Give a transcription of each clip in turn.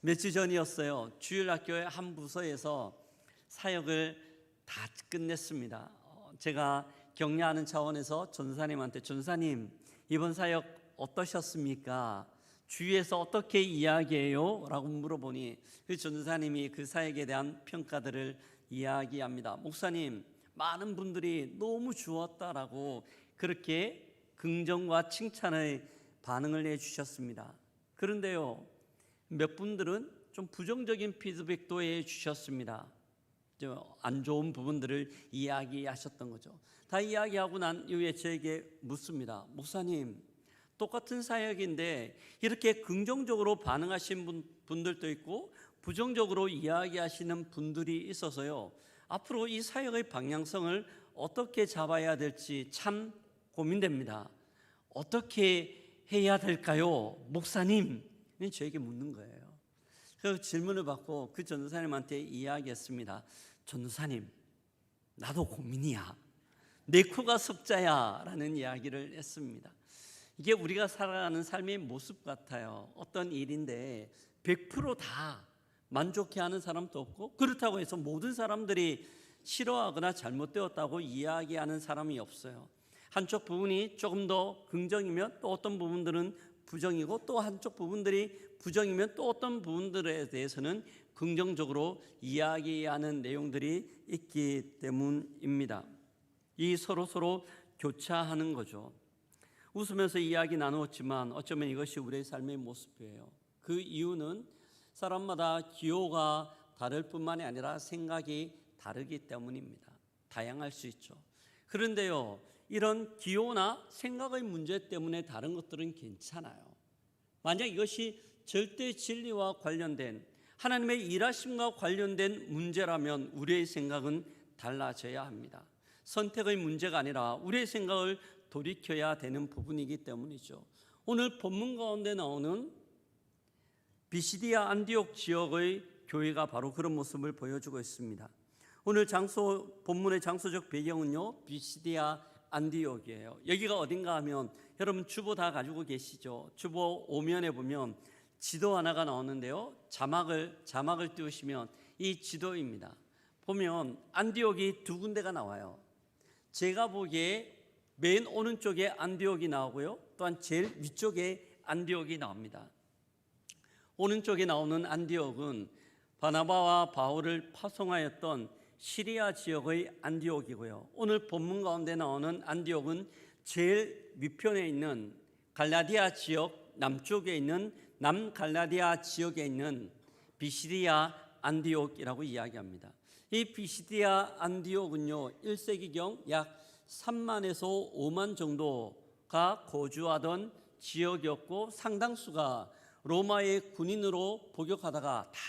며칠 전이었어요. 주일학교의 한 부서에서 사역을 다 끝냈습니다. 제가 격려하는 차원에서 전사님한테 전사님 이번 사역 어떠셨습니까? 주위에서 어떻게 이야기해요? 라고 물어보니 그 전사님이 그 사역에 대한 평가들을 이야기합니다. 목사님 많은 분들이 너무 좋았다라고 그렇게 긍정과 칭찬의 반응을 해주셨습니다. 그런데요 몇 분들은 좀 부정적인 피드백도 해주셨습니다. 안 좋은 부분들을 이야기하셨던 거죠. 다 이야기하고 난 이후에 저에게 묻습니다. 목사님 똑같은 사역인데 이렇게 긍정적으로 반응하신 분들도 있고 부정적으로 이야기하시는 분들이 있어서요 앞으로 이 사역의 방향성을 어떻게 잡아야 될지 참 고민됩니다. 어떻게 해야 될까요? 목사님 저에게 묻는 거예요. 그 질문을 받고 그 전도사님한테 이야기했습니다. 전도사님 나도 고민이야. 내 코가 석자야 라는 이야기를 했습니다. 이게 우리가 살아가는 삶의 모습 같아요. 어떤 일인데 100%다 만족해하는 사람도 없고 그렇다고 해서 모든 사람들이 싫어하거나 잘못되었다고 이야기하는 사람이 없어요. 한쪽 부분이 조금 더 긍정이면 또 어떤 부분들은 부정이고 또 한쪽 부분들이 부정이면 또 어떤 부분들에 대해서는 긍정적으로 이야기하는 내용들이 있기 때문입니다. 이 서로 교차하는 거죠. 웃으면서 이야기 나누었지만 어쩌면 이것이 우리의 삶의 모습이에요. 그 이유는 사람마다 기호가 다를 뿐만이 아니라 생각이 다르기 때문입니다. 다양할 수 있죠. 그런데요 이런 기호나 생각의 문제 때문에 다른 것들은 괜찮아요. 만약 이것이 절대 진리와 관련된 하나님의 일하심과 관련된 문제라면 우리의 생각은 달라져야 합니다. 선택의 문제가 아니라 우리의 생각을 돌이켜야 되는 부분이기 때문이죠. 오늘 본문 가운데 나오는 비시디아 안디옥 지역의 교회가 바로 그런 모습을 보여주고 있습니다. 오늘 본문의 장소적 배경은요 비시디아 안디옥이에요. 여기가 어딘가 하면 여러분 주보 다 가지고 계시죠? 주보 5면에 보면 지도 하나가 나오는데요 자막을 띄우시면 이 지도입니다. 보면 안디옥이 두 군데가 나와요. 제가 보기에 맨 오른쪽에 안디옥이 나오고요 또한 제일 위쪽에 안디옥이 나옵니다. 오른쪽에 나오는 안디옥은 바나바와 바울을 파송하였던 시리아 지역의 안디옥이고요. 오늘 본문 가운데 나오는 안디옥은 제일 위편에 있는 갈라디아 지역 남쪽에 있는 남갈라디아 지역에 있는 비시디아 안디옥이라고 이야기합니다. 이 비시디아 안디옥은요 1세기경 약 3만에서 5만 정도가 거주하던 지역이었고 상당수가 로마의 군인으로 복역하다가 다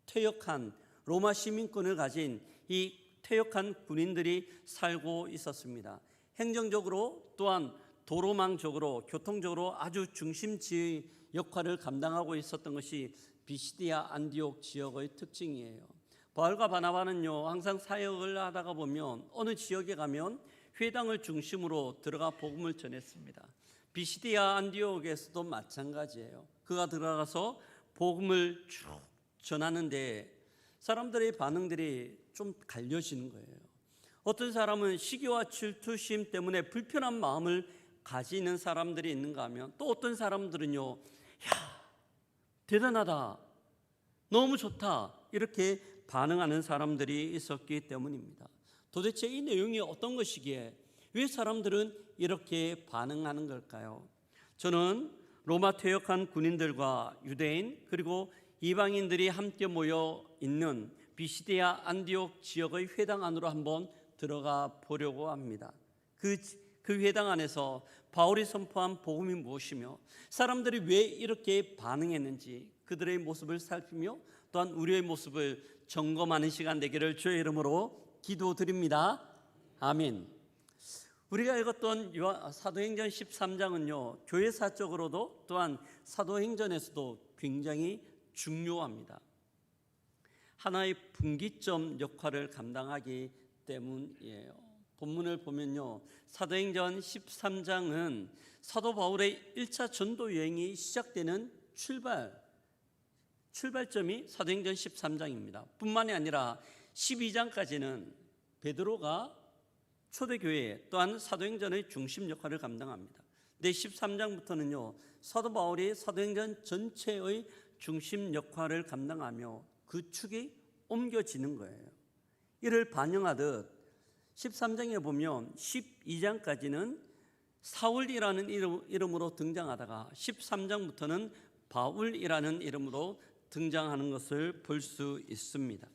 퇴역한 로마 시민권을 가진 이 퇴역한 군인들이 살고 있었습니다. 행정적으로 또한 도로망적으로 교통적으로 아주 중심지의 역할을 감당하고 있었던 것이 비시디아 안디옥 지역의 특징이에요. 바울과 바나바는요 항상 사역을 하다가 보면 어느 지역에 가면 회당을 중심으로 들어가 복음을 전했습니다. 비시디아 안디옥에서도 마찬가지예요. 그가 들어가서 복음을 쭉 전하는데 사람들의 반응들이 좀 갈려지는 거예요. 어떤 사람은 시기와 질투심 때문에 불편한 마음을 가지는 사람들이 있는가 하면 또 어떤 사람들은요 야 대단하다 너무 좋다 이렇게 반응하는 사람들이 있었기 때문입니다. 도대체 이 내용이 어떤 것이기에 왜 사람들은 이렇게 반응하는 걸까요? 저는 로마 퇴역한 군인들과 유대인 그리고 이방인들이 함께 모여 있는 비시디아 안디옥 지역의 회당 안으로 한번 들어가 보려고 합니다. 그 회당 안에서 바울이 선포한 복음이 무엇이며 사람들이 왜 이렇게 반응했는지 그들의 모습을 살피며 또한 우리의 모습을 점검하는 시간 되기를 주의 이름으로 기도드립니다. 아멘. 우리가 읽었던 사도행전 13장은요 교회사적으로도 또한 사도행전에서도 굉장히 중요합니다. 하나의 분기점 역할을 감당하기 때문이에요. 본문을 보면요 사도행전 13장은 사도 바울의 1차 전도 여행이 시작되는 출발 출발점이 사도행전 13장입니다. 뿐만이 아니라 12장까지는 베드로가 초대교회 또한 사도행전의 중심 역할을 감당합니다. 근데 13장부터는요, 사도 바울이 사도행전 전체의 중심 역할을 감당하며 그 축이 옮겨지는 거예요. 이를 반영하듯 13장에 보면 12장까지는 사울이라는 이름으로 등장하다가 13장부터는 바울이라는 이름으로 등장하는 것을 볼 수 있습니다.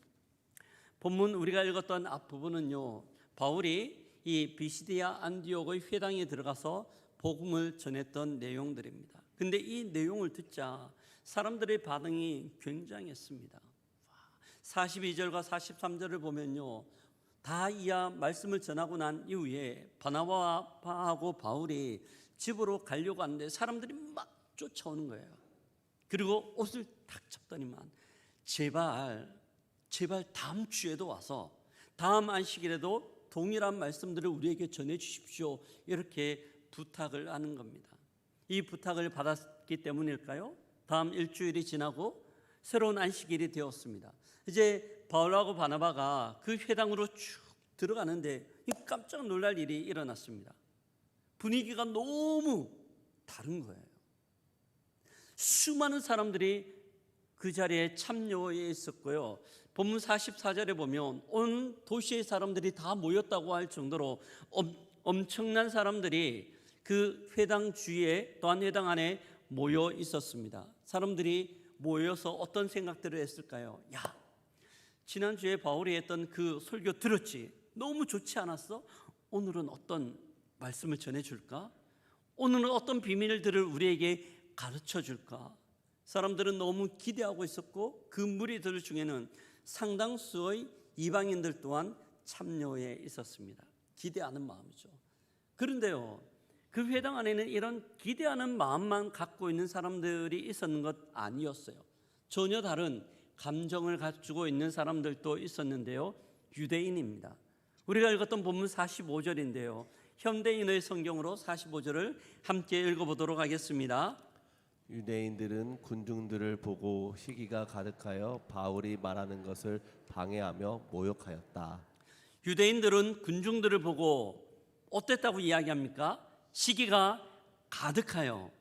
본문 우리가 읽었던 앞부분은요, 바울이 이 비시디아 안디옥의 회당에 들어가서 복음을 전했던 내용들입니다. 근데 이 내용을 듣자 사람들의 반응이 굉장했습니다. 42절과 43절을 보면요, 다 이야 말씀을 전하고 난 이후에 바나바하고 바울이 집으로 가려고 하는데 사람들이 막 쫓아오는 거예요. 그리고 옷을 탁 잡더니만 제발 다음 주에도 와서 다음 안식일에도 동일한 말씀들을 우리에게 전해 주십시오, 이렇게 부탁을 하는 겁니다. 이 부탁을 받았기 때문일까요? 다음 일주일이 지나고 새로운 안식일이 되었습니다. 이제 바울하고 바나바가 그 회당으로 쭉 들어가는데 깜짝 놀랄 일이 일어났습니다. 분위기가 너무 다른 거예요. 수많은 사람들이 그 자리에 참여해 있었고요. 본문 44절에 보면 온 도시의 사람들이 다 모였다고 할 정도로 엄청난 사람들이 그 회당 주위에 또한 회당 안에 모여 있었습니다. 사람들이 모여서 어떤 생각들을 했을까요? 야, 지난주에 바울이 했던 그 설교 들었지? 너무 좋지 않았어? 오늘은 어떤 말씀을 전해줄까? 오늘은 어떤 비밀들을 우리에게 가르쳐줄까? 사람들은 너무 기대하고 있었고 그 무리들 중에는 상당수의 이방인들 또한 참여해 있었습니다. 기대하는 마음이죠. 그런데요, 그 회당 안에는 이런 기대하는 마음만 갖고 있는 사람들이 있었는 것 아니었어요. 전혀 다른 감정을 가지고 있는 사람들도 있었는데요, 유대인입니다. 우리가 읽었던 본문 45절인데요, 현대인의 성경으로 45절을 함께 읽어보도록 하겠습니다. 유대인들은 군중들을 보고 시기가 가득하여 바울이 말하는 것을 방해하며 모욕하였다. 유대인들은 군중들을 보고 어땠다고 이야기합니까? 시기가 가득하여.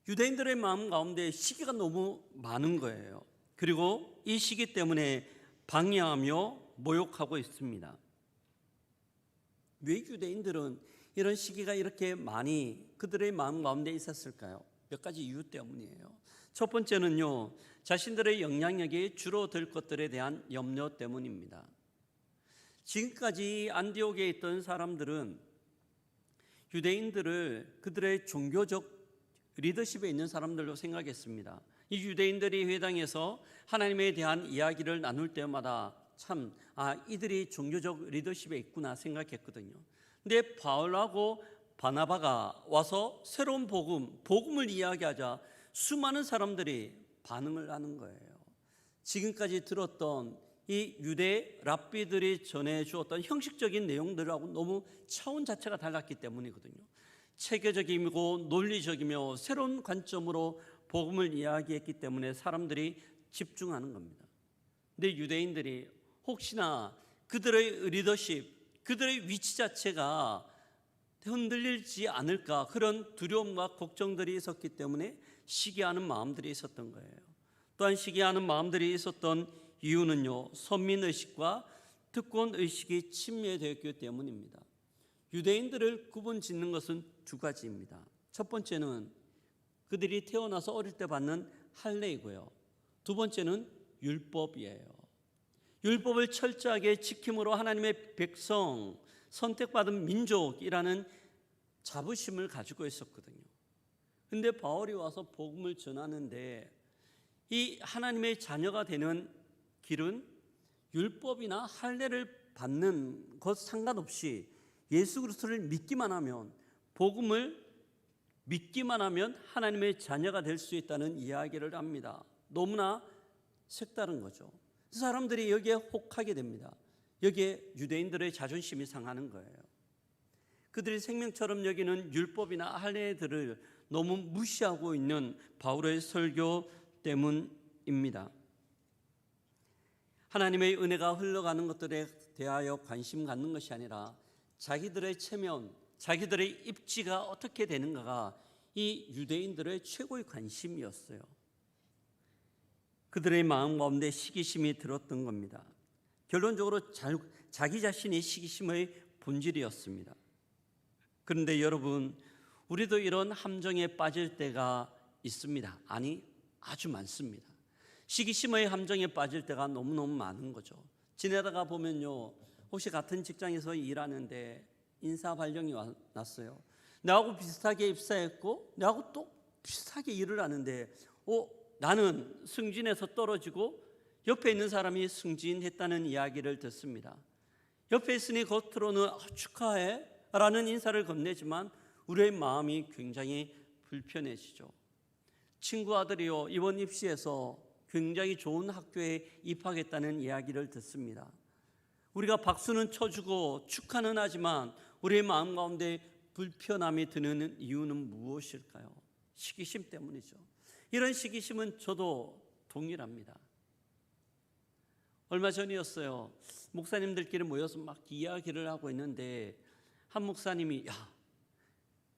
유대인들의 마음 가운데 시기가 너무 많은 거예요. 그리고 이 시기 때문에 방해하며 모욕하고 있습니다. 왜 유대인들은 이런 시기가 이렇게 많이 그들의 마음 가운데 있었을까요? 몇 가지 이유 때문이에요. 첫 번째는요, 자신들의 영향력이 줄어들 것들에 대한 염려 때문입니다. 지금까지 안디옥에 있던 사람들은 유대인들을 그들의 종교적 리더십에 있는 사람들로 생각했습니다. 이 유대인들이 회당에서 하나님에 대한 이야기를 나눌 때마다 참, 이들이 종교적 리더십에 있구나 생각했거든요. 근데 바울하고 바나바가 와서 새로운 복음을 이야기하자 수많은 사람들이 반응을 하는 거예요. 지금까지 들었던 이 유대 랍비들이 전해주었던 형식적인 내용들하고 너무 차원 자체가 달랐기 때문이거든요. 체계적이고 논리적이며 새로운 관점으로 복음을 이야기했기 때문에 사람들이 집중하는 겁니다. 근데 유대인들이 혹시나 그들의 리더십, 그들의 위치 자체가 흔들리지 않을까, 그런 두려움과 걱정들이 있었기 때문에 시기하는 마음들이 있었던 거예요. 또한 시기하는 마음들이 있었던 이유는요, 선민의식과 특권의식이 침해되었기 때문입니다. 유대인들을 구분 짓는 것은 두 가지입니다. 첫 번째는 그들이 태어나서 어릴 때 받는 할례이고요, 두 번째는 율법이에요. 율법을 철저하게 지킴으로 하나님의 백성, 선택받은 민족이라는 자부심을 가지고 있었거든요. 근데 바울이 와서 복음을 전하는데 이 하나님의 자녀가 되는 길은 율법이나 할례를 받는 것 상관없이 예수 그리스도를 믿기만 하면, 복음을 믿기만 하면 하나님의 자녀가 될 수 있다는 이야기를 합니다. 너무나 색다른 거죠. 사람들이 여기에 혹하게 됩니다. 여기에 유대인들의 자존심이 상하는 거예요. 그들이 생명처럼 여기는 율법이나 할례들을 너무 무시하고 있는 바울의 설교 때문입니다. 하나님의 은혜가 흘러가는 것들에 대하여 관심 갖는 것이 아니라 자기들의 체면, 자기들의 입지가 어떻게 되는가가 이 유대인들의 최고의 관심이었어요. 그들의 마음 가운데 시기심이 들었던 겁니다. 결론적으로 자기 자신이 시기심의 본질이었습니다. 그런데 여러분, 우리도 이런 함정에 빠질 때가 있습니다. 아니, 아주 많습니다. 시기심의 함정에 빠질 때가 너무너무 많은 거죠. 지내다가 보면요, 혹시 같은 직장에서 일하는데 인사 발령이 났어요. 나하고 비슷하게 입사했고 나하고 또 비슷하게 일을 하는데 나는 승진해서 떨어지고 옆에 있는 사람이 승진했다는 이야기를 듣습니다. 옆에 있으니 겉으로는 축하해 라는 인사를 건네지만 우리의 마음이 굉장히 불편해지죠. 친구 아들이요, 이번 입시에서 굉장히 좋은 학교에 입학했다는 이야기를 듣습니다. 우리가 박수는 쳐주고 축하는 하지만 우리의 마음 가운데 불편함이 드는 이유는 무엇일까요? 시기심 때문이죠. 이런 시기심은 저도 동일합니다. 얼마 전이었어요. 목사님들끼리 모여서 막 이야기를 하고 있는데 한 목사님이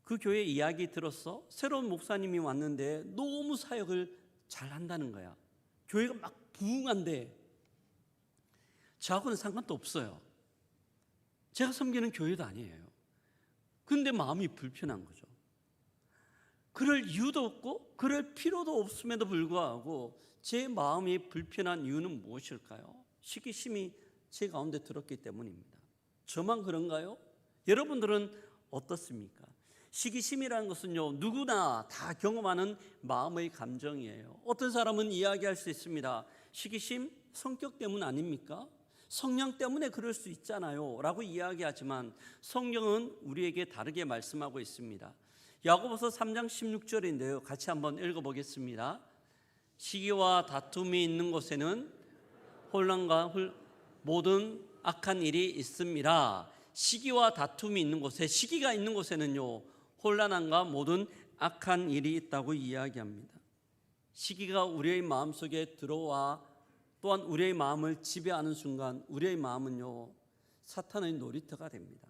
그 교회 이야기 들었어? 새로운 목사님이 왔는데 너무 사역을 잘한다는 거야. 교회가 막 부흥한데 저하고는 상관도 없어요. 제가 섬기는 교회도 아니에요. 그런데 마음이 불편한 거죠. 그럴 이유도 없고 그럴 필요도 없음에도 불구하고 제 마음이 불편한 이유는 무엇일까요? 시기심이 제 가운데 들었기 때문입니다. 저만 그런가요? 여러분들은 어떻습니까? 시기심이라는 것은요, 누구나 다 경험하는 마음의 감정이에요. 어떤 사람은 이야기할 수 있습니다. 시기심 성격 때문 아닙니까? 성령 때문에 그럴 수 있잖아요 라고 이야기하지만 성경은 우리에게 다르게 말씀하고 있습니다. 야고보서 3장 16절인데요, 같이 한번 읽어보겠습니다. 시기와 다툼이 있는 곳에는 혼란과 모든 악한 일이 있음이라. 시기와 다툼이 있는 곳에, 시기가 있는 곳에는요, 혼란함과 모든 악한 일이 있다고 이야기합니다. 시기가 우리의 마음속에 들어와 또한 우리의 마음을 지배하는 순간 우리의 마음은요, 사탄의 놀이터가 됩니다.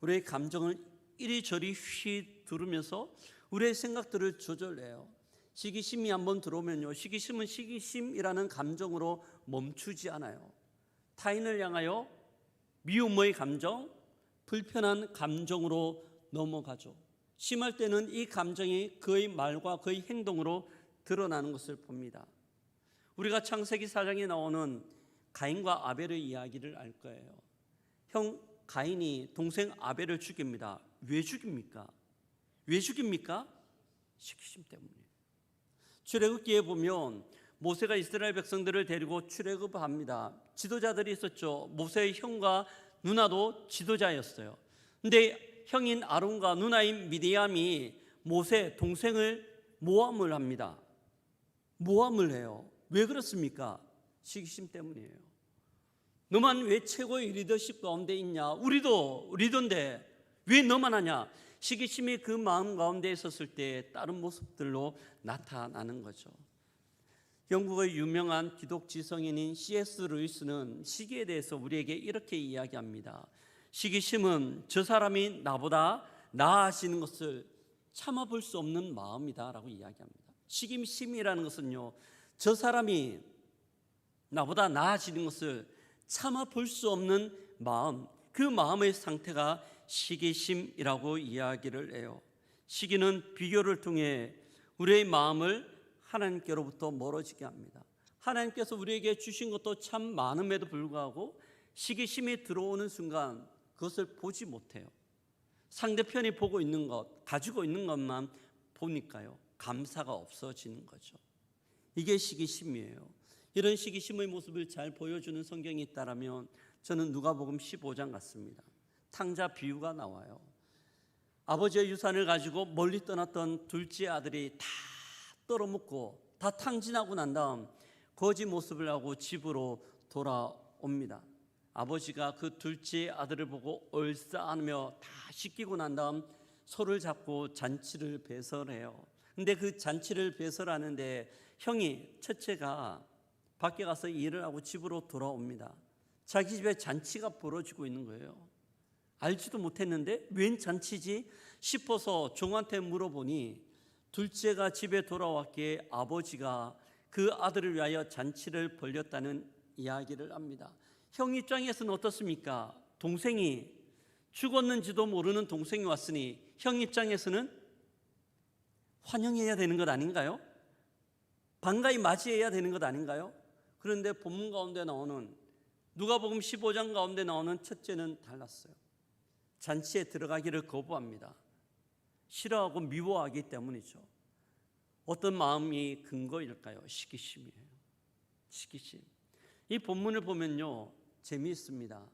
우리의 감정을 이리저리 휘두르면서 우리의 생각들을 조절해요. 시기심이 한번 들어오면요, 시기심은 시기심이라는 감정으로 멈추지 않아요. 타인을 향하여 미움의 감정, 불편한 감정으로 넘어가죠. 심할 때는 이 감정이 그의 말과 그의 행동으로 드러나는 것을 봅니다. 우리가 창세기 4장에 나오는 가인과 아벨의 이야기를 알 거예요. 형 가인이 동생 아벨을 죽입니다. 왜 죽입니까? 왜 죽입니까? 시기심 때문이에요. 출애굽기에 보면 모세가 이스라엘 백성들을 데리고 출애굽합니다. 지도자들이 있었죠. 모세의 형과 누나도 지도자였어요. 근데 형인 아론과 누나인 미디암이 모세 동생을 모함을 합니다. 모함을 해요. 왜 그렇습니까? 시기심 때문이에요. 너만 왜 최고의 리더십 가운데 있냐? 우리도 리더인데 왜 너만 하냐? 시기심이 그 마음 가운데 있었을 때 다른 모습들로 나타나는 거죠. 영국의 유명한 기독 지성인인 C.S. 루이스는 시기에 대해서 우리에게 이렇게 이야기합니다. 시기심은 저 사람이 나보다 나아지는 것을 참아볼 수 없는 마음이다 라고 이야기합니다. 시기심이라는 것은요, 저 사람이 나보다 나아지는 것을 참아볼 수 없는 마음, 그 마음의 상태가 시기심이라고 이야기를 해요. 시기는 비교를 통해 우리의 마음을 하나님께로부터 멀어지게 합니다. 하나님께서 우리에게 주신 것도 참 많음에도 불구하고 시기심이 들어오는 순간 그것을 보지 못해요. 상대편이 보고 있는 것, 가지고 있는 것만 보니까요, 감사가 없어지는 거죠. 이게 시기심이에요. 이런 시기심의 모습을 잘 보여주는 성경이 있다면 저는 누가복음 15장 같습니다. 탕자 비유가 나와요. 아버지의 유산을 가지고 멀리 떠났던 둘째 아들이 다 떨어먹고 다 탕진하고 난 다음 거지 모습을 하고 집으로 돌아옵니다. 아버지가 그 둘째 아들을 보고 얼싸안으며 다 씻기고 난 다음 소를 잡고 잔치를 배설해요. 근데 그 잔치를 배설하는데 형이 첫째가 밖에 가서 일을 하고 집으로 돌아옵니다. 자기 집에 잔치가 벌어지고 있는 거예요. 알지도 못했는데 웬 잔치지 싶어서 종한테 물어보니 둘째가 집에 돌아왔기에 아버지가 그 아들을 위하여 잔치를 벌였다는 이야기를 합니다. 형 입장에서는 어떻습니까? 동생이 죽었는지도 모르는 동생이 왔으니 형 입장에서는 환영해야 되는 것 아닌가요? 반가이 맞이해야 되는 것 아닌가요? 그런데 본문 가운데 나오는 누가복음 15장 가운데 나오는 첫째는 달랐어요. 잔치에 들어가기를 거부합니다. 싫어하고 미워하기 때문이죠. 어떤 마음이 근거일까요? 시기심이에요. 시기심. 이 본문을 보면요, 재미있습니다.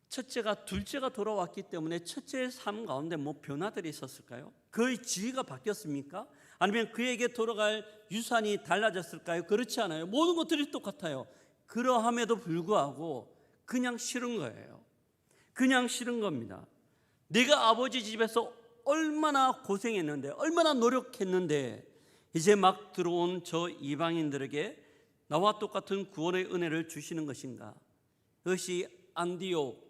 첫째가 둘째가 돌아왔기 때문에 첫째의 삶 가운데 뭐 변화들이 있었을까요? 그의 지위가 바뀌었습니까? 아니면 그에게 돌아갈 유산이 달라졌을까요? 그렇지 않아요. 모든 것들이 똑같아요. 그러함에도 불구하고 그냥 싫은 거예요. 그냥 싫은 겁니다. 내가 아버지 집에서 얼마나 고생했는데, 얼마나 노력했는데 이제 막 들어온 저 이방인들에게 나와 똑같은 구원의 은혜를 주시는 것인가? 그것이 안디옥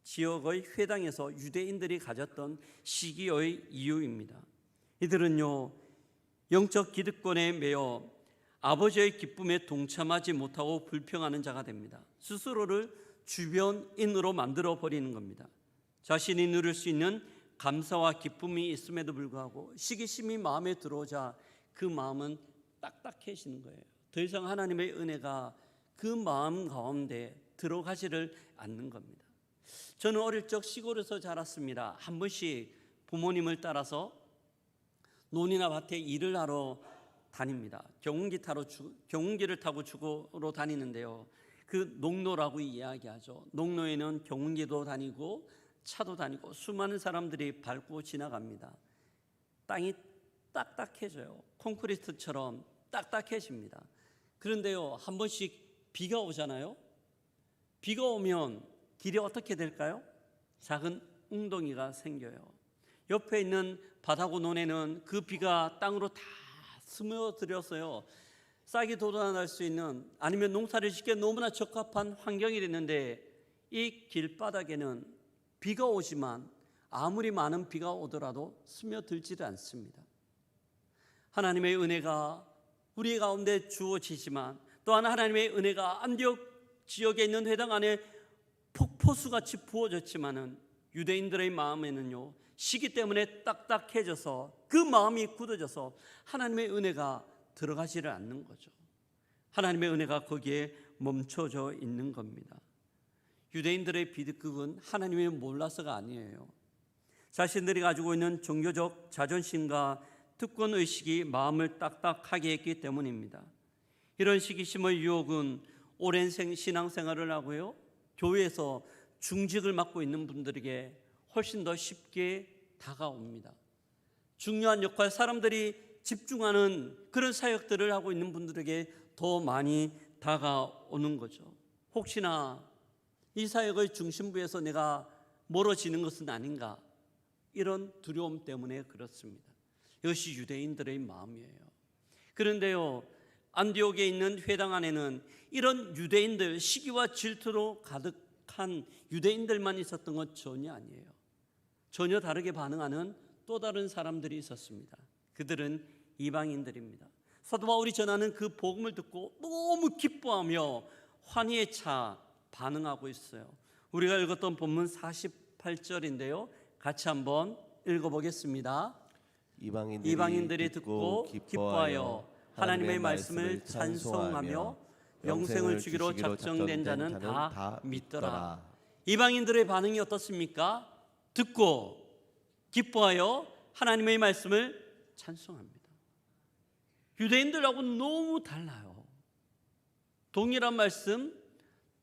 지역의 회당에서 유대인들이 가졌던 시기의 이유입니다. 이들은요, 영적 기득권에 매여 아버지의 기쁨에 동참하지 못하고 불평하는 자가 됩니다. 스스로를 주변인으로 만들어 버리는 겁니다. 자신이 누릴 수 있는 감사와 기쁨이 있음에도 불구하고 시기심이 마음에 들어오자 그 마음은 딱딱해지는 거예요. 더 이상 하나님의 은혜가 그 마음 가운데 들어가지를 않는 겁니다. 저는 어릴 적 시골에서 자랐습니다. 한 번씩 부모님을 따라서 논이나 밭에 일을 하러 다닙니다. 경운기를 타고 주거로 다니는데요. 그 농로라고 이야기하죠. 농로에는 경운기도 다니고 차도 다니고 수많은 사람들이 밟고 지나갑니다. 땅이 딱딱해져요. 콘크리트처럼 딱딱해집니다. 그런데요, 한 번씩 비가 오잖아요. 비가 오면 길이 어떻게 될까요? 작은 웅덩이가 생겨요. 옆에 있는 밭하고 논에는 그 비가 땅으로 다 스며들어서요, 싹이 돋아날 수 있는, 아니면 농사를 짓기에 너무나 적합한 환경이 됐는데 이 길바닥에는 비가 오지만 아무리 많은 비가 오더라도 스며들지를 않습니다. 하나님의 은혜가 우리 가운데 주어지지만 또한 하나님의 은혜가 안디옥 지역에 있는 회당 안에 폭포수같이 부어졌지만은 유대인들의 마음에는요, 시기 때문에 딱딱해져서 그 마음이 굳어져서 하나님의 은혜가 들어가지를 않는 거죠. 하나님의 은혜가 거기에 멈춰져 있는 겁니다. 유대인들의 비극은 하나님을 몰라서가 아니에요. 자신들이 가지고 있는 종교적 자존심과 특권의식이 마음을 딱딱하게 했기 때문입니다. 이런 시기심의 유혹은 오랜 신앙생활을 하고요, 교회에서 중직을 맡고 있는 분들에게 훨씬 더 쉽게 다가옵니다. 중요한 역할, 사람들이 집중하는 그런 사역들을 하고 있는 분들에게 더 많이 다가오는 거죠. 혹시나 이 사역의 중심부에서 내가 멀어지는 것은 아닌가, 이런 두려움 때문에 그렇습니다. 이것이 유대인들의 마음이에요. 그런데요, 안디옥에 있는 회당 안에는 이런 유대인들, 시기와 질투로 가득한 유대인들만 있었던 것 전혀 아니에요. 전혀 다르게 반응하는 또 다른 사람들이 있었습니다. 그들은 이방인들입니다. 사도 바울이 전하는 그 복음을 듣고 너무 기뻐하며 환희에 차 반응하고 있어요. 우리가 읽었던 본문 48절인데요. 같이 한번 읽어보겠습니다. 이방인들이 듣고 기뻐하여 하나님의 말씀을 찬송하며 영생을 주기로 작정된 자는 다 믿더라. 이방인들의 반응이 어떻습니까? 듣고 기뻐하여 하나님의 말씀을 찬송합니다. 유대인들하고는 너무 달라요. 동일한 말씀,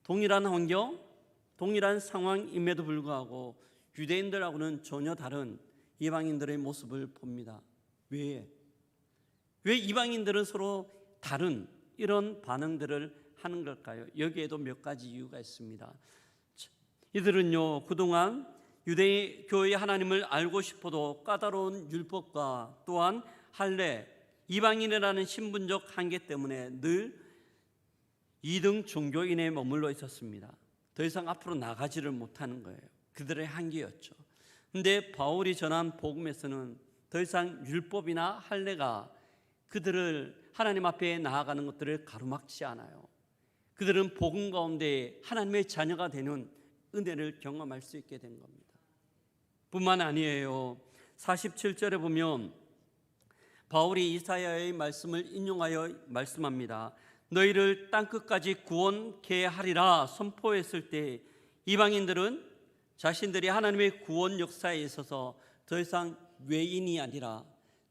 동일한 환경, 동일한 상황임에도 불구하고 유대인들하고는 전혀 다른 이방인들의 모습을 봅니다. 왜 이방인들은 서로 다른 이런 반응들을 하는 걸까요? 여기에도 몇 가지 이유가 있습니다. 이들은요, 그동안 유대 교회의 하나님을 알고 싶어도 까다로운 율법과 또한 할례, 이방인이라는 신분적 한계 때문에 늘 2등 종교인에 머물러 있었습니다. 더 이상 앞으로 나가지를 못하는 거예요. 그들의 한계였죠. 근데 바울이 전한 복음에서는 더 이상 율법이나 할례가 그들을 하나님 앞에 나아가는 것들을 가로막지 않아요. 그들은 복음 가운데 하나님의 자녀가 되는 은혜를 경험할 수 있게 된 겁니다. 뿐만 아니에요. 47절에 보면 바울이 이사야의 말씀을 인용하여 말씀합니다. 너희를 땅끝까지 구원케 하리라 선포했을 때 이방인들은 자신들이 하나님의 구원 역사에 있어서 더 이상 외인이 아니라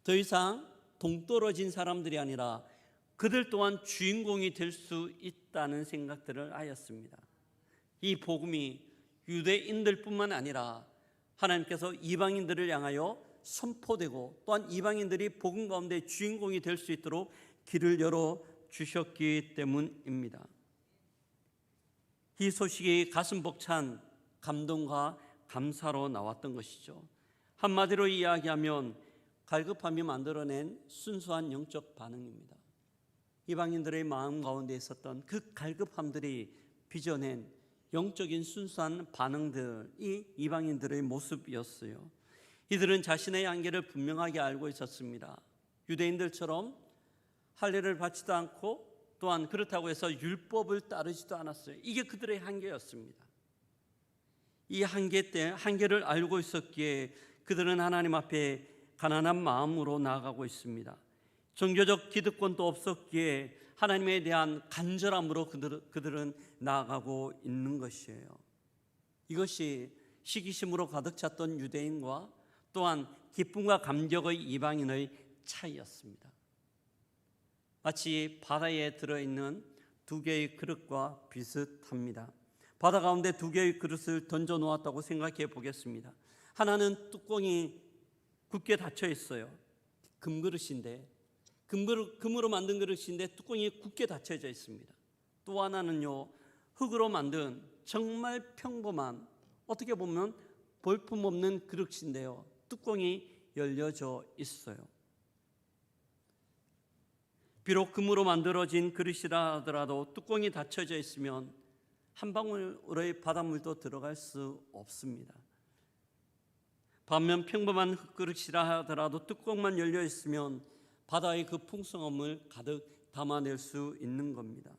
더 이상 동떨어진 사람들이 아니라 그들 또한 주인공이 될 수 있다는 생각들을 하였습니다. 이 복음이 유대인들뿐만 아니라 하나님께서 이방인들을 향하여 선포되고 또한 이방인들이 복음 가운데 주인공이 될 수 있도록 길을 열어 주셨기 때문입니다. 이 소식이 가슴 벅찬 감동과 감사로 나왔던 것이죠. 한마디로 이야기하면 갈급함이 만들어낸 순수한 영적 반응입니다. 이방인들의 마음 가운데 있었던 그 갈급함들이 빚어낸 영적인 순수한 반응들이 이방인들의 모습이었어요. 이들은 자신의 한계를 분명하게 알고 있었습니다. 유대인들처럼 할례를 받지도 않고 또한 그렇다고 해서 율법을 따르지도 않았어요. 이게 그들의 한계였습니다. 이 한계를 알고 있었기에 그들은 하나님 앞에 가난한 마음으로 나아가고 있습니다. 종교적 기득권도 없었기에 하나님에 대한 간절함으로 그들은 나아가고 있는 것이에요. 이것이 시기심으로 가득 찼던 유대인과 또한 기쁨과 감격의 이방인의 차이였습니다. 마치 바다에 들어있는 두 개의 그릇과 비슷합니다. 바다 가운데 두 개의 그릇을 던져 놓았다고 생각해 보겠습니다. 하나는 뚜껑이 굳게 닫혀 있어요. 금그릇인데 금으로 만든 그릇인데 뚜껑이 굳게 닫혀져 있습니다. 또 하나는요, 흙으로 만든 정말 평범한 어떻게 보면 볼품없는 그릇인데요, 뚜껑이 열려져 있어요. 비록 금으로 만들어진 그릇이라 하더라도 뚜껑이 닫혀져 있으면 한 방울의 바닷물도 들어갈 수 없습니다. 반면 평범한 흙그릇이라 하더라도 뚜껑만 열려 있으면 바다의 그 풍성함을 가득 담아낼 수 있는 겁니다.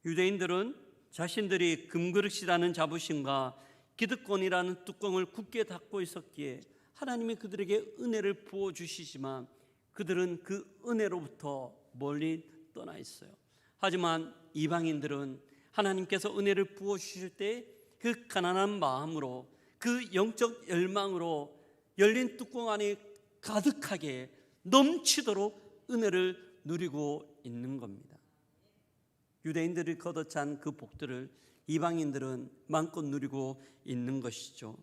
유대인들은 자신들이 금그릇이라는 자부심과 기득권이라는 뚜껑을 굳게 닫고 있었기에 하나님이 그들에게 은혜를 부어주시지만 그들은 그 은혜로부터 멀리 떠나 있어요. 하지만 이방인들은 하나님께서 은혜를 부어주실 때 그 가난한 마음으로 그 영적 열망으로 열린 뚜껑 안에 가득하게 넘치도록 은혜를 누리고 있는 겁니다. 유대인들이 거둬찬 그 복들을 이방인들은 마음껏 누리고 있는 것이죠.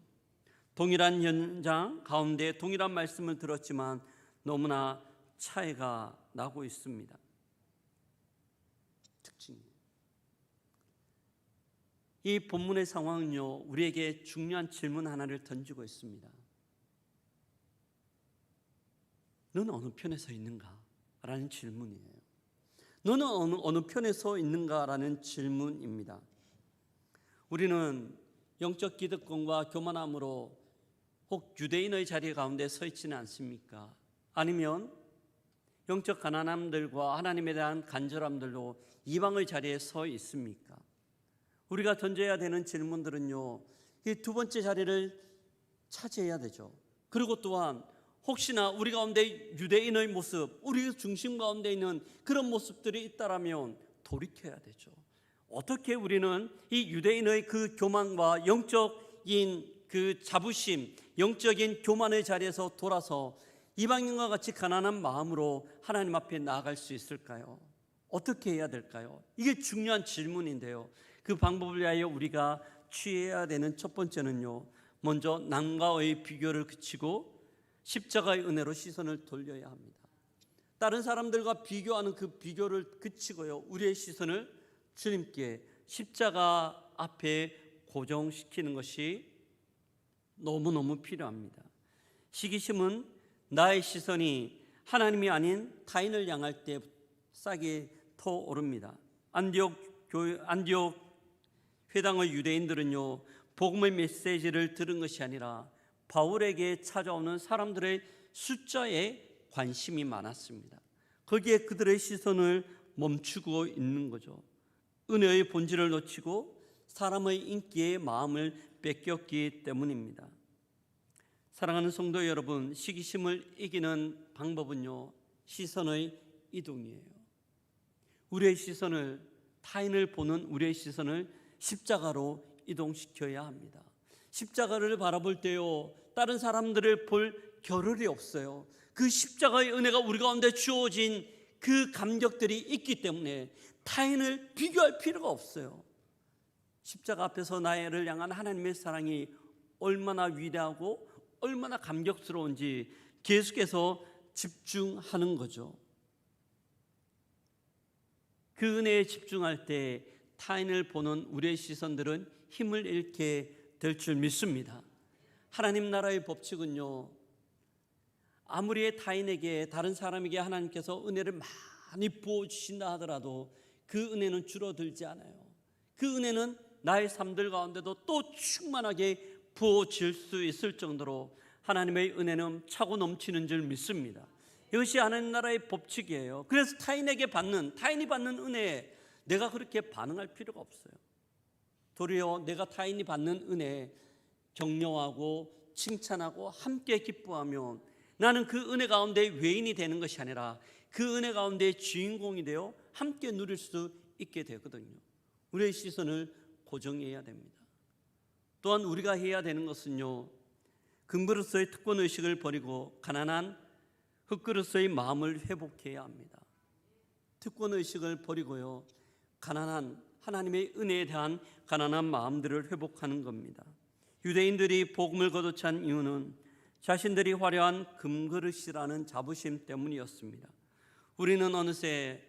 동일한 현장 가운데 동일한 말씀을 들었지만 너무나 차이가 나고 있습니다. 특징이에요. 이 본문의 상황은요, 우리에게 중요한 질문 하나를 던지고 있습니다. 너는 어느 편에 서 있는가? 라는 질문이에요. 너는 어느 편에 서 있는가? 라는 질문입니다. 우리는 영적 기득권과 교만함으로 혹 유대인의 자리 가운데 서 있지는 않습니까? 아니면 영적 가난함들과 하나님에 대한 간절함들로 이방의 자리에 서 있습니까? 우리가 던져야 되는 질문들은요, 이 두 번째 자리를 차지해야 되죠. 그리고 또한 혹시나 우리 가운데 유대인의 모습, 우리 중심 가운데 있는 그런 모습들이 있다라면 돌이켜야 되죠. 어떻게 우리는 이 유대인의 그 교만과 영적인 그 자부심, 영적인 교만의 자리에서 돌아서 이방인과 같이 가난한 마음으로 하나님 앞에 나아갈 수 있을까요? 어떻게 해야 될까요? 이게 중요한 질문인데요. 그 방법을 위하여 우리가 취해야 되는 첫 번째는요, 먼저 남과의 비교를 그치고 십자가의 은혜로 시선을 돌려야 합니다. 다른 사람들과 비교하는 그 비교를 그치고요, 우리의 시선을 주님께 십자가 앞에 고정시키는 것이 너무너무 필요합니다. 시기심은 나의 시선이 하나님이 아닌 타인을 향할 때 싹이 터오릅니다. 안디옥 회당의 유대인들은요, 복음의 메시지를 들은 것이 아니라 바울에게 찾아오는 사람들의 숫자에 관심이 많았습니다. 거기에 그들의 시선을 멈추고 있는 거죠. 은혜의 본질을 놓치고 사람의 인기에 마음을 뺏겼기 때문입니다. 사랑하는 성도 여러분, 시기심을 이기는 방법은요, 시선의 이동이에요. 우리의 시선을, 타인을 보는 우리의 시선을 십자가로 이동시켜야 합니다. 십자가를 바라볼 때요, 다른 사람들을 볼 겨를이 없어요. 그 십자가의 은혜가 우리 가운데 주어진 그 감격들이 있기 때문에 타인을 비교할 필요가 없어요. 십자가 앞에서 나를 향한 하나님의 사랑이 얼마나 위대하고 얼마나 감격스러운지 계속해서 집중하는 거죠. 그 은혜에 집중할 때 타인을 보는 우리의 시선들은 힘을 잃게 될 줄 믿습니다. 하나님 나라의 법칙은요, 아무리 타인에게, 다른 사람에게 하나님께서 은혜를 많이 부어주신다 하더라도 그 은혜는 줄어들지 않아요. 그 은혜는 나의 삶들 가운데도 또 충만하게 부어질 수 있을 정도로 하나님의 은혜는 차고 넘치는 줄 믿습니다. 이것이 하나님 나라의 법칙이에요. 그래서 타인이 받는 은혜에 내가 그렇게 반응할 필요가 없어요. 도리어 내가 타인이 받는 은혜에 격려하고 칭찬하고 함께 기뻐하면 나는 그 은혜 가운데 외인이 되는 것이 아니라 그 은혜 가운데 주인공이 되어 함께 누릴 수 있게 되거든요. 우리의 시선을 고정해야 됩니다. 또한 우리가 해야 되는 것은요, 금그릇의 특권의식을 버리고 가난한 흙그릇의 마음을 회복해야 합니다. 특권의식을 버리고요, 가난한 하나님의 은혜에 대한 가난한 마음들을 회복하는 겁니다. 유대인들이 복음을 거둬찬 이유는 자신들이 화려한 금그릇이라는 자부심 때문이었습니다. 우리는 어느새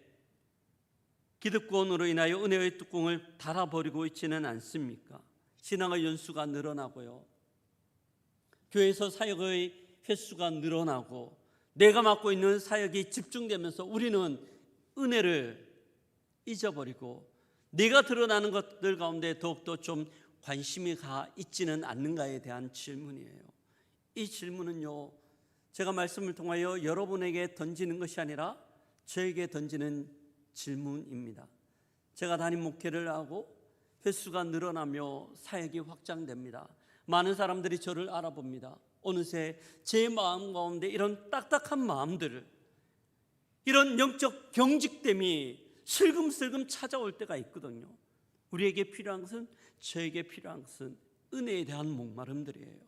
기득권으로 인하여 은혜의 뚜껑을 닫아버리고 있지는 않습니까? 신앙의 연수가 늘어나고요, 교회에서 사역의 횟수가 늘어나고 내가 맡고 있는 사역이 집중되면서 우리는 은혜를 잊어버리고 내가 드러나는 것들 가운데 더욱더 좀 관심이 가 있지는 않는가에 대한 질문이에요. 이 질문은요, 제가 말씀을 통하여 여러분에게 던지는 것이 아니라 저에게 던지는 질문입니다. 제가 담임 목회를 하고 횟수가 늘어나며 사역이 확장됩니다. 많은 사람들이 저를 알아봅니다. 어느새 제 마음 가운데 이런 딱딱한 마음들을, 이런 영적 경직됨이 슬금슬금 찾아올 때가 있거든요. 우리에게 필요한 것은, 저에게 필요한 것은 은혜에 대한 목마름들이에요.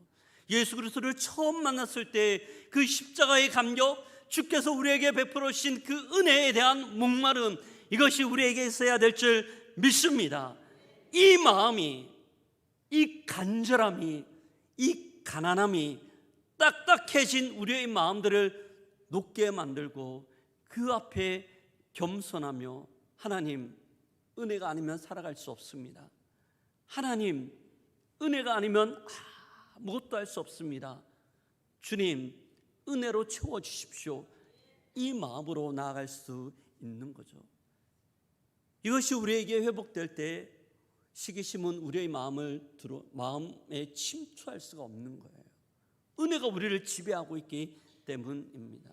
예수 그리스도를 처음 만났을 때 그 십자가의 감격, 주께서 우리에게 베풀어 주신 그 은혜에 대한 목마름, 이것이 우리에게 있어야 될 줄 믿습니다. 이 마음이, 이 간절함이, 이 가난함이 딱딱해진 우리의 마음들을 높게 만들고 그 앞에 겸손하며, 하나님, 은혜가 아니면 살아갈 수 없습니다. 하나님, 은혜가 아니면 아무것도 할 수 없습니다. 주님, 은혜로 채워주십시오. 이 마음으로 나아갈 수 있는 거죠. 이것이 우리에게 회복될 때 시기심은 우리의 마음에 침투할 수가 없는 거예요. 은혜가 우리를 지배하고 있기 때문입니다.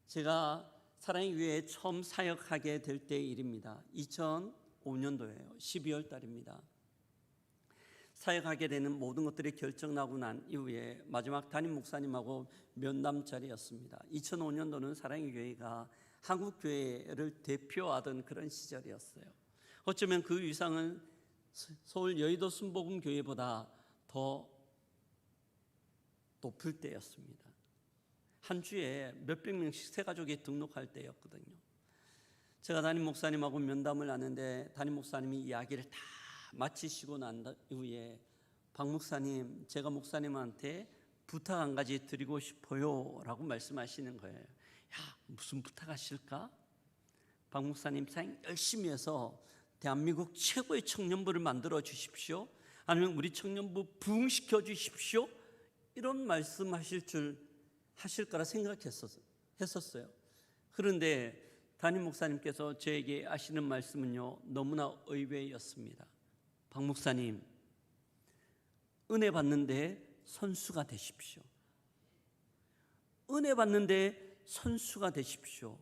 제가 사랑의 교회에 처음 사역하게 될 때의 일입니다. 2005년도예요. 12월 달입니다. 사역하게 되는 모든 것들이 결정나고 난 이후에 마지막 담임 목사님하고 면담 자리였습니다. 2005년도는 사랑의 교회가 한국 교회를 대표하던 그런 시절이었어요. 어쩌면 그 위상은 서울 여의도 순복음 교회보다 더 높을 때였습니다. 한 주에 몇백 명씩 새 가족이 등록할 때였거든요. 제가 담임 목사님하고 면담을 하는데 담임 목사님이 이야기를 다 마치시고 난 이후에, 박 목사님, 제가 목사님한테 부탁 한 가지 드리고 싶어요 라고 말씀하시는 거예요. 야, 무슨 부탁하실까? 박 목사님, 사역 열심히 해서 대한민국 최고의 청년부를 만들어 주십시오. 아니면 우리 청년부 부흥시켜 주십시오. 이런 말씀하실 줄 하실 거라 생각했었어요. 그런데 담임 목사님께서 저에게 하시는 말씀은요, 너무나 의외였습니다. 박 목사님, 은혜 받는데 선수가 되십시오. 은혜 받는데 선수가 되십시오.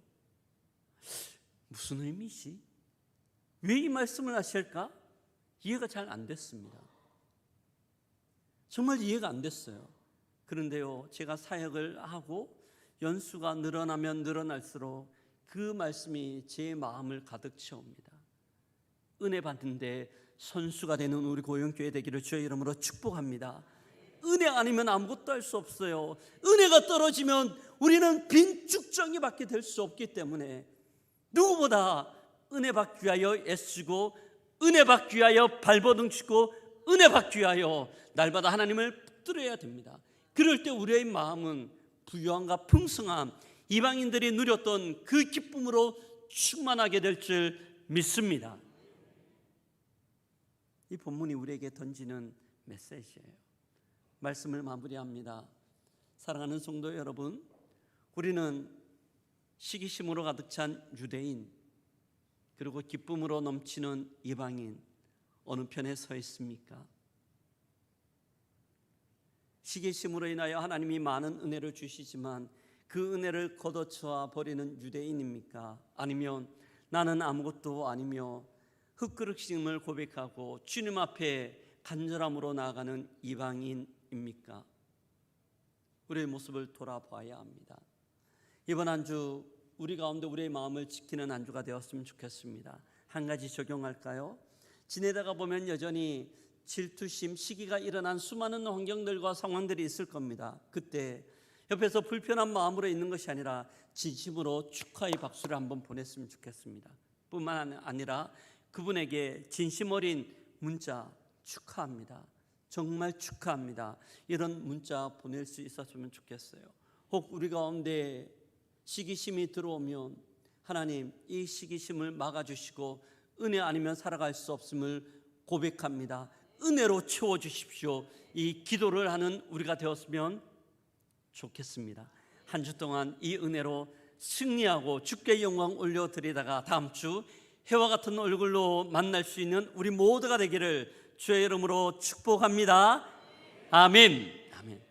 무슨 의미지? 왜 이 말씀을 하실까? 이해가 잘 안 됐습니다. 정말 이해가 안 됐어요. 그런데요, 제가 사역을 하고 연수가 늘어나면 늘어날수록 그 말씀이 제 마음을 가득 채웁니다. 은혜 받는데 선수가 되는 우리 고영교회 되기를 주의 이름으로 축복합니다. 은혜 아니면 아무것도 할 수 없어요. 은혜가 떨어지면 우리는 빈 쭉정이밖에 될 수 없기 때문에 누구보다 은혜 받기 위하여 애쓰고, 은혜 받기 위하여 발버둥 치고, 은혜 받기 위하여 날마다 하나님을 붙들어야 됩니다. 그럴 때 우리의 마음은 부유함과 풍성함, 이방인들이 누렸던 그 기쁨으로 충만하게 될 줄 믿습니다. 이 본문이 우리에게 던지는 메시지예요. 말씀을 마무리합니다. 사랑하는 성도 여러분, 우리는 시기심으로 가득 찬 유대인, 그리고 기쁨으로 넘치는 이방인, 어느 편에 서 있습니까? 시기심으로 인하여 하나님이 많은 은혜를 주시지만 그 은혜를 걷어쳐 버리는 유대인입니까? 아니면 나는 아무것도 아니며 흙그릇임을 고백하고 주님 앞에 간절함으로 나아가는 이방인입니까? 우리의 모습을 돌아봐야 합니다. 이번 한 주 우리 가운데 우리의 마음을 지키는 한 주가 되었으면 좋겠습니다. 한 가지 적용할까요? 지내다가 보면 여전히 질투심, 시기가 일어난 수많은 환경들과 상황들이 있을 겁니다. 그때 옆에서 불편한 마음으로 있는 것이 아니라 진심으로 축하의 박수를 한번 보냈으면 좋겠습니다. 뿐만 아니라 그분에게 진심 어린 문자, 축하합니다, 정말 축하합니다, 이런 문자 보낼 수 있었으면 좋겠어요. 혹 우리 가운데 시기심이 들어오면 하나님, 이 시기심을 막아주시고 은혜 아니면 살아갈 수 없음을 고백합니다. 은혜로 채워주십시오. 이 기도를 하는 우리가 되었으면 좋겠습니다. 한 주 동안 이 은혜로 승리하고 주께 영광 올려드리다가 다음 주 해와 같은 얼굴로 만날 수 있는 우리 모두가 되기를 주의 이름으로 축복합니다. 아멘.